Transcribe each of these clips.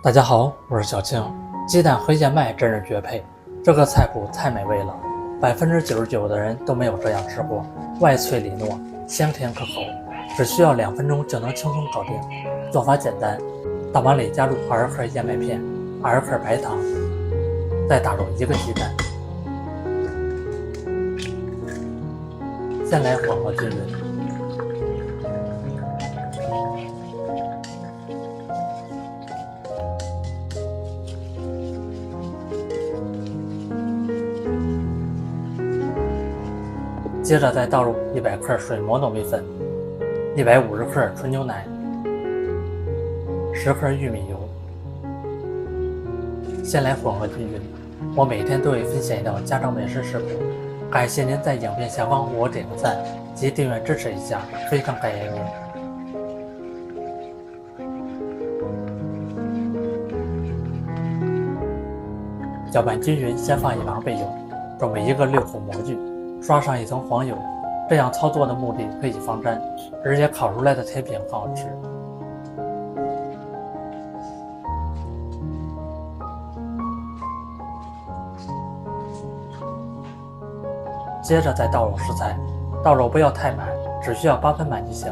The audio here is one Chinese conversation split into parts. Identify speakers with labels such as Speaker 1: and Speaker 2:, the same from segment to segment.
Speaker 1: 大家好，我是小青。鸡蛋和燕麦真是绝配，这个菜谱太美味了，99%的人都没有这样吃过。外脆里糯，香甜可口，只需要2分钟就能轻松搞定。做法简单，大碗里加入2克燕麦片，2克白糖，再打入1个鸡蛋，先来混合均匀。接着再倒入100克水磨糯米粉，150克纯牛奶，10克玉米油，先来混合均匀。我每天都会分享一道家常美食食谱，感谢您在影片下方为我点个赞及订阅支持一下，非常感谢您。搅拌均匀，先放一碗备油，准备1个6口模具。刷上一层黄油，这样操作的目的可以防粘，而且烤出来的甜品很好吃。接着再倒入食材，倒入不要太满，只需要8分满就行。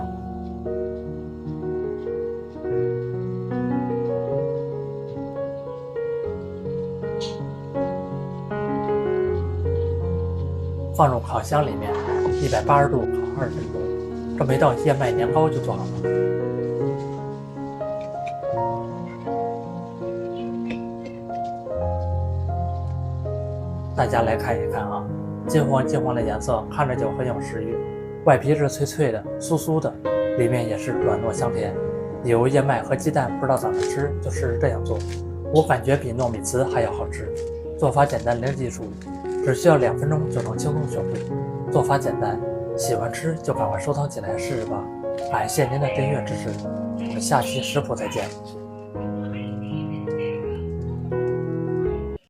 Speaker 1: 放入烤箱里面，180度烤20分钟。这么一道燕麦年糕就做好了。大家来看一看啊，金黄金黄的颜色，看着就很有食欲。外皮是脆脆的、酥酥的，里面也是软糯香甜。有燕麦和鸡蛋不知道怎么吃，就试试这样做。我感觉比糯米糍还要好吃。做法简单零技术。只需要2分钟就能轻松学会，做法简单，喜欢吃就赶快收藏起来试试吧。感谢您的订阅支持，我们下期食谱再见。